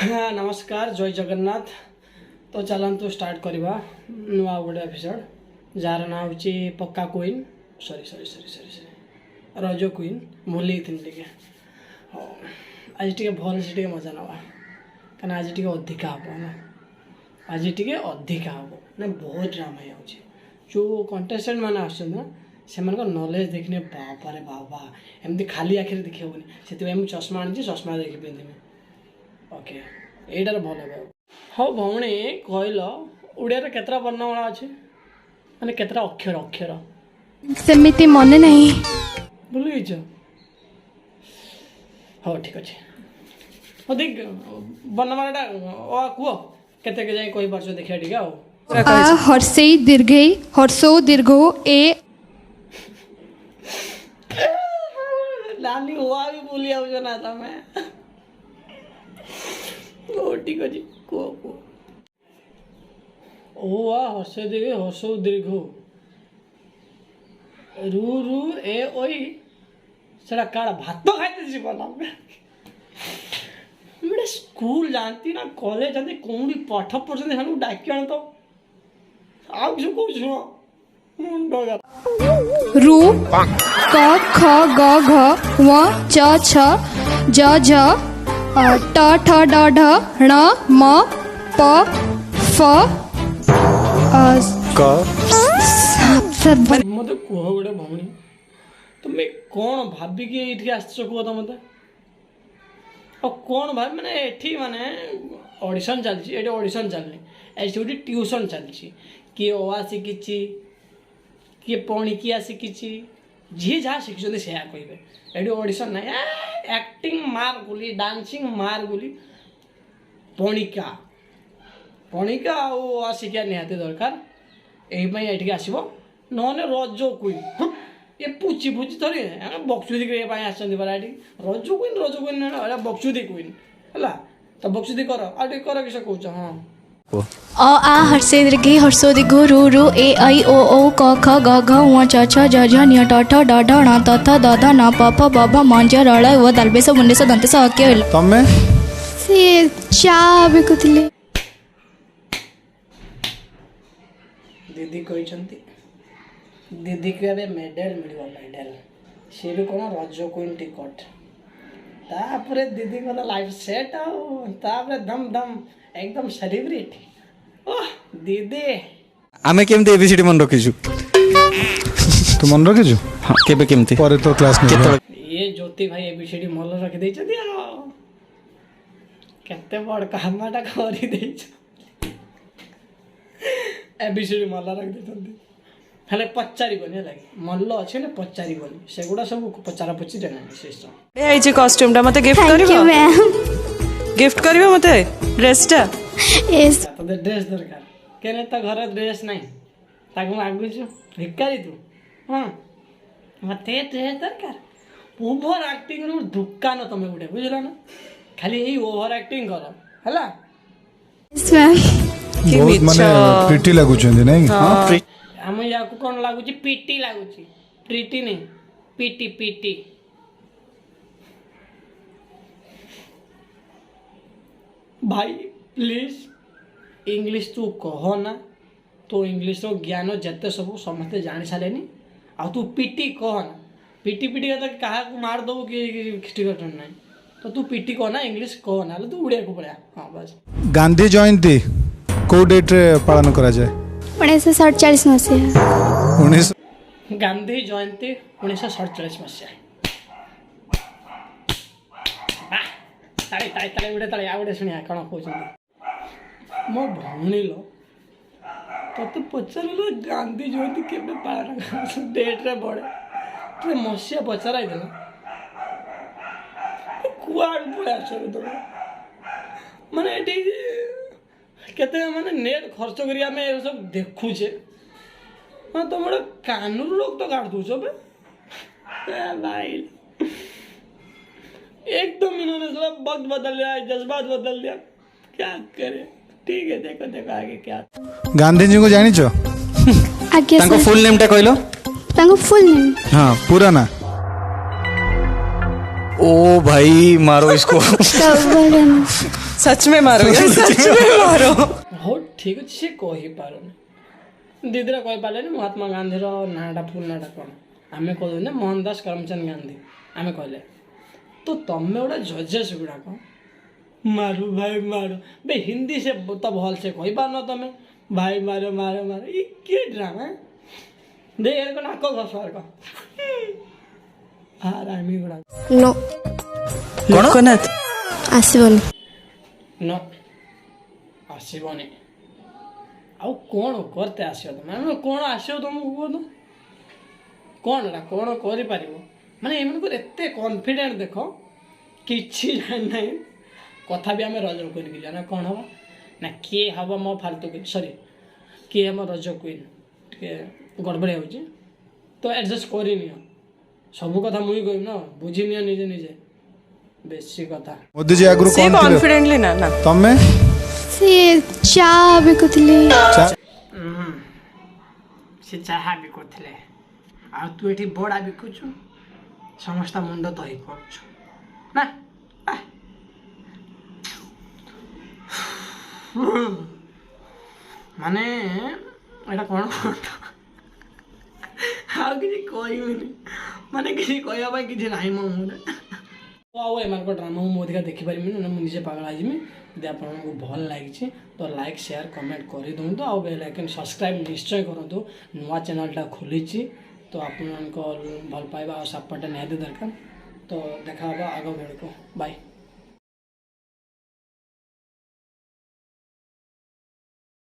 हाँ नमस्कार जय जगन्नाथ। तो चलतु स्टार्ट करवा नुआ गोटे एपिसोड जार ना हूँ पक्का queen sorry sorry sorry sorry sorry रज क्वीन भूल टे हाँ आज टे भल से मजा नवा क्या आज टे अधिका हम ना आज टे अधिका हम ना बहुत ड्रामा हो जो कंटेस्टेंट मैंने आना से नॉलेज देखने बाबा रे बाबा एमती खाली आखिर देखी हेनी से चश्मा आनी चश्मा देखी पिंधि ओके यहीटार भल हे हाँ भौणी कहल ओडिया केतरा वर्णमाला अच्छे माने केतरा अक्षर अक्षर सेमिति मन नहीं भूल गई हाँ ठीक अच्छे हाँ देख वर्णमाला कह केते के जाए कही पार्छ देखिया ठीक है आ हर्षे दीर्घे हर्षो दीर्घो ए नानी हुआ भी भूली आउछ ना तमे ओ ठीक अच्छे कह ओ आ हर्षे दीर्घे हर्षो दीर्घो रू रू ए ओई सेटा काड़ा भात खाइते जीवन मैं स्कूल जानती ना कॉलेज जानती कौन पाठ पढ़ते हैं डाक आन तो आप जो कह मुंडो रू क ख ग घ व च छ ज झ ट ठ ड ढ ण म प फ मत कह गोटे भौणी तुम्हें कौन भाविक ये आस कह तो मत और कौन भाई मैंने एठी माने ऑडिशन चलती ये ऑडिशन चलनी ऐसे गोटे ट्यूशन चलती किए ओ शिखी किए पणिकिया शिखी जी जहाँ शिखुं से कहे ये ऑडिशन ना एक्टिंग मार गोली डांसिंग मार गोली पणिका पणिका आ शिखिया निहाती दरकार यही आसो ना रज क्वीन ये पूची पूची थोड़ी बक्सुदी करने रज क्वीन बक्सुदी क्वीन है तो बक्सुदी कर कर किस कौच हाँ अ आ हर्षे दीर्घे हर्षो दीर्घो रू रू ए ऐ ओ औ क ख ग घ ङ च छ ज झ ञ ट ठ ड ढ ण त थ द ध न प फ ब भ म ज र ळ व दल्बेस मुंडेस दंतेस अके तमे से चा बिकुतले दीदी कहते दीदी को ए मेडेल मिल मेडेल सी भी कौन रज क्वीन टिकट तापर दीदी को लाइफ सेट आपर दम दम एकदम सेलिब्रिटी ओह दीदी आमे केमते एबीसीडी मन रखिछु तू मन रखिछु हां केबे केमते परे तो क्लास में ये ज्योति भाई एबीसीडी मन रखि दै छ दिया केते बड़ कामटा करि दै छ एबीसीडी मन रखि दै छथि हेले पचारि बने लागे मल्ल अछि ने पचारि बने सेगुडा सब पचारा पचि देना सिस्टम ए जे कॉस्ट्यूम टा मते गिफ्ट करिवो गिफ्ट करिवो मते ड्रेस टा एस तो ड्रेस दरकार केने त घर ड्रेस नहीं ताकू मागु छु भिकारी तू हां मते ड्रेस दरकार ओवर एक्टिंग रो दुकान तमे गुडे बुझला ना खाली यही ओवर एक्टिंग करो हला मैम बहुत माने प्रिटी लागु छंदी नहीं हां हम या को कोन लागु छी पीटी लागु छी प्रीटी नहीं पीटी पीटी भाई प्लीज इंग्लिश तू कह ना तो इंग्लिश रो ज्ञान जते सब समस्ते जानी सारे आ तू पीटी कह ना पीटी पीटी का क्या मार दबो कि ठीक नहीं तो तू पीटी कह ना इंग्लिश कह ना तू उड़िया को पड़ा हाँ बस गांधी जयंती को डेट रे पालन करा जाए 1947 मसीहा 19 गांधी जयंती 1947 मसीहा ताड़े ताड़े ताड़े उड़े ताड़े आउड़े शुणिया कौन कहते मो भौणी लो तो पचार गांधी जयंती के पालन डेट रे बड़े तो मसीहा पचार कुआड़ पड़ा तो माने केते माने नेट खर्च करी आमे सब देखुछे हां तो मोर कानूर लोग तो काट दू सब भाई एकदम इन्होंने सब वक्त बदल दिया जज्बात बदल दिया क्या करे ठीक है देखो देखो आगे क्या गांधी जी को जानी छो आगे तांको फुल नेम टा कहलो तांको फुल नेम हां पूरा ना ओ भाई मारो इसको सच में मारो यार, सच में मारो। हो ठीक अच्छे से कही पारुनी दीदी कही पारे महात्मा गांधी नाटा फुल नाटा कौन आम कहते मोहनदास करमचंद गांधी आम कहले तो तुम गोटे जजेस गुड़ाक मारो भाई मारो बे हिंदी से तो भल से कही पार तुम भाई मारो मारो मारो ये किए ड्रामा दे नाक घसवार का आरामी गुड़ाक नो ଲୋକନାଥ ଆସିବନି न आसबनी आउ कौन करते आसो तुम कौन आसो तुमको कह तो कौन कौन कर माने एमको एत कॉन्फिडेंट देख कि जाना कथा भी आम रज क्वीन की जाना कौन हम ना किए हम मो फालतू सॉरी किए हम रज क्वीन टे गड़बड़े हो तो एडजस्ट करनी सब कथा मुई कह ना बुझी नि निजे निजे बेसी कथा मोदी जी आगु ସେ कौन କନଫିଡେଣ୍ଟଲି ନା ନା तमे ସେ ଚା ବିକୁଥିଲି से चाहा बिकुले आ तू ये बड़ा बिकुचु समस्त मुंड दही कर ना माने एटा कौन आ कि कहबी माने किसी कहवा कि नहीं मो मुझे आउ एम ड्रामा मुझे अधिका देखिपारि ना मुझे पागल आजमी यदि आपको भल लगी तो लाइक शेयर कमेंट कर दिंतु आउ बेल आइकन सब्सक्राइब निश्चय करूँ नुआ चैनलटा खोली तो आप भल पाइबा और सपोर्ट निहाती दरकार तो देखा आग बेल को बाय।